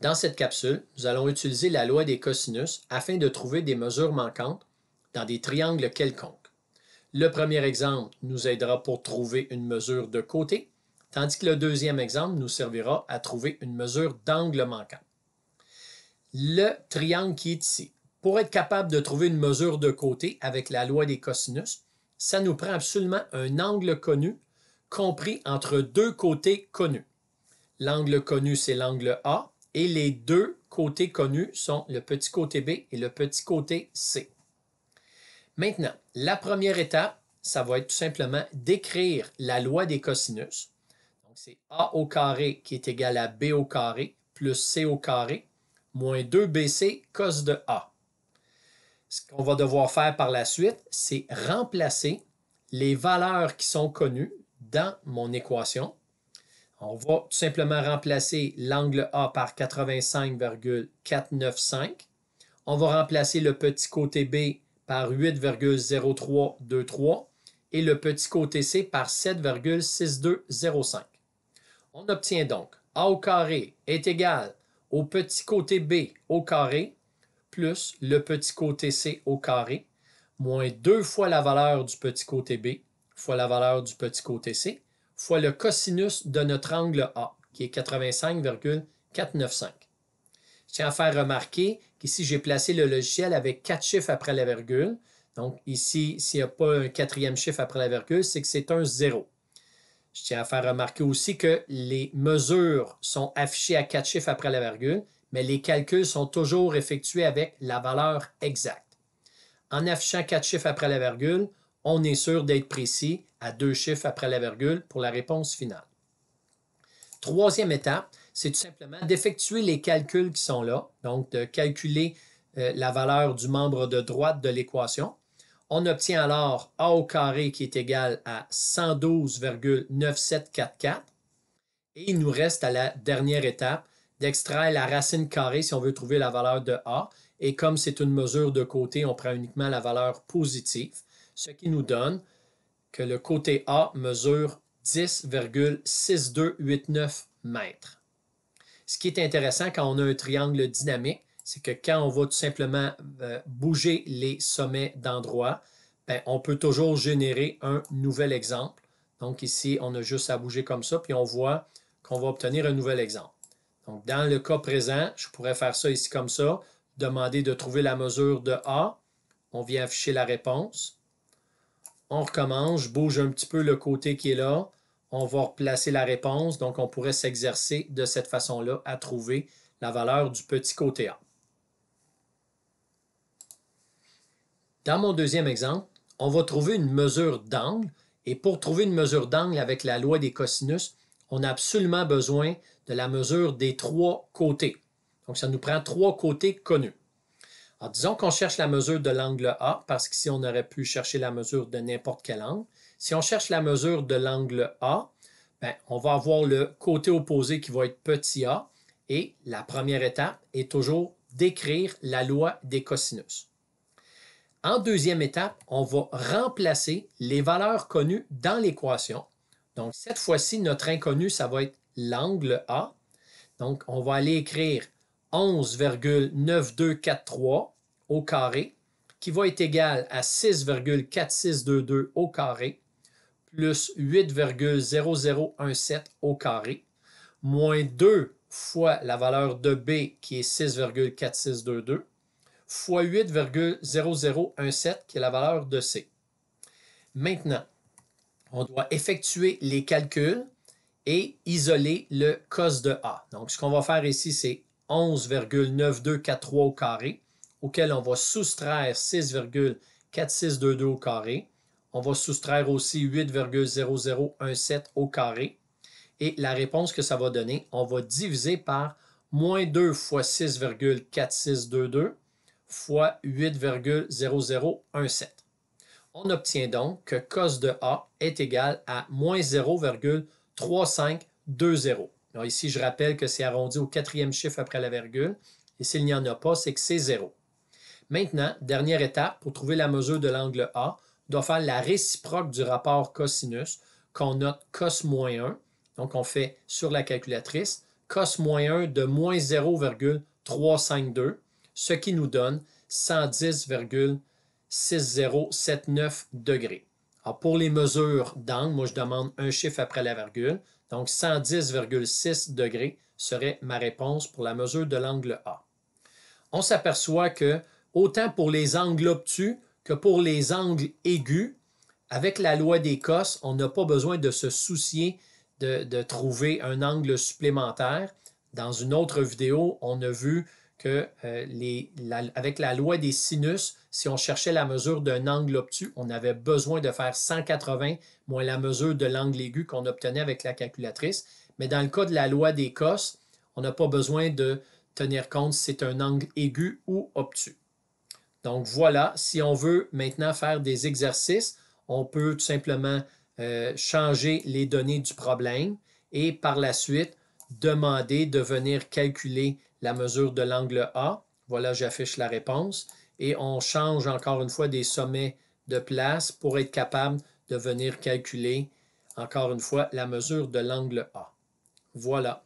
Dans cette capsule, nous allons utiliser la loi des cosinus afin de trouver des mesures manquantes dans des triangles quelconques. Le premier exemple nous aidera pour trouver une mesure de côté, tandis que le deuxième exemple nous servira à trouver une mesure d'angle manquant. Le triangle qui est ici. Pour être capable de trouver une mesure de côté avec la loi des cosinus, ça nous prend absolument un angle connu compris entre deux côtés connus. L'angle connu, c'est l'angle A, et les deux côtés connus sont le petit côté B et le petit côté C. Maintenant, la première étape, ça va être tout simplement d'écrire la loi des cosinus. Donc, c'est A au carré qui est égal à B au carré plus C au carré moins 2BC cos de A. Ce qu'on va devoir faire par la suite, c'est remplacer les valeurs qui sont connues dans mon équation. On va tout simplement remplacer l'angle A par 85,495. On va remplacer le petit côté B par 8,0323 et le petit côté C par 7,6205. On obtient donc A au carré est égal au petit côté B au carré plus le petit côté C au carré moins 2 fois la valeur du petit côté B fois la valeur du petit côté C fois le cosinus de notre angle A, qui est 85,495. Je tiens à faire remarquer qu'ici, j'ai placé le logiciel avec 4 chiffres après la virgule. Donc ici, s'il n'y a pas un quatrième chiffre après la virgule, c'est que c'est un 0. Je tiens à faire remarquer aussi que les mesures sont affichées à 4 chiffres après la virgule, mais les calculs sont toujours effectués avec la valeur exacte. En affichant 4 chiffres après la virgule, on est sûr d'être précis à 2 chiffres après la virgule pour la réponse finale. Troisième étape, c'est tout simplement d'effectuer les calculs qui sont là, donc de calculer la valeur du membre de droite de l'équation. On obtient alors A au carré qui est égal à 112,9744 et il nous reste à la dernière étape d'extraire la racine carrée si on veut trouver la valeur de A. Et comme c'est une mesure de côté, on prend uniquement la valeur positive, ce qui nous donne que le côté A mesure 10,6289 mètres. Ce qui est intéressant quand on a un triangle dynamique, c'est que quand on va tout simplement bouger les sommets d'endroit, on peut toujours générer un nouvel exemple. Donc ici, on a juste à bouger comme ça, puis on voit qu'on va obtenir un nouvel exemple. Donc dans le cas présent, je pourrais faire ça ici comme ça, demander de trouver la mesure de A. On vient afficher la réponse. On recommence, je bouge un petit peu le côté qui est là. On va replacer la réponse. Donc, on pourrait s'exercer de cette façon-là à trouver la valeur du petit côté A. Dans mon deuxième exemple, on va trouver une mesure d'angle. Et pour trouver une mesure d'angle avec la loi des cosinus, on a absolument besoin de la mesure des trois côtés. Donc, ça nous prend trois côtés connus. Alors, disons qu'on cherche la mesure de l'angle A, parce qu'ici, on aurait pu chercher la mesure de n'importe quel angle. Si on cherche la mesure de l'angle A, on va avoir le côté opposé qui va être petit a. Et la première étape est toujours d'écrire la loi des cosinus. En deuxième étape, on va remplacer les valeurs connues dans l'équation. Donc, cette fois-ci, notre inconnu, ça va être l'angle A. Donc, on va aller écrire 11,9243 au carré, qui va être égal à 6,4622 au carré, plus 8,0017 au carré, moins 2 fois la valeur de B, qui est 6,4622, fois 8,0017, qui est la valeur de C. Maintenant, on doit effectuer les calculs et isoler le cos de A. Donc, ce qu'on va faire ici, c'est 11,9243 au carré, auquel on va soustraire 6,4622 au carré. On va soustraire aussi 8,0017 au carré. Et la réponse que ça va donner, on va diviser par moins 2 fois 6,4622 fois 8,0017. On obtient donc que cos de A est égal à moins 0,3520. Alors ici, je rappelle que c'est arrondi au quatrième chiffre après la virgule. Et s'il n'y en a pas, c'est que c'est 0. Maintenant, dernière étape, pour trouver la mesure de l'angle A, on doit faire la réciproque du rapport cosinus qu'on note cos moins 1. Donc, on fait sur la calculatrice cos-1 de moins 0,352, ce qui nous donne 110,6079 degrés. Alors pour les mesures d'angle, moi je demande un chiffre après la virgule, donc 110,6 degrés serait ma réponse pour la mesure de l'angle A. On s'aperçoit que autant pour les angles obtus que pour les angles aigus, avec la loi des cos, on n'a pas besoin de se soucier de trouver un angle supplémentaire. Dans une autre vidéo, on a vu que avec la loi des sinus, si on cherchait la mesure d'un angle obtus, on avait besoin de faire 180 moins la mesure de l'angle aigu qu'on obtenait avec la calculatrice. Mais dans le cas de la loi des cos, on n'a pas besoin de tenir compte si c'est un angle aigu ou obtus. Donc voilà, si on veut maintenant faire des exercices, on peut tout simplement changer les données du problème et par la suite demander de venir calculer la mesure de l'angle A. Voilà, j'affiche la réponse et on change encore une fois des sommets de place pour être capable de venir calculer encore une fois la mesure de l'angle A. Voilà.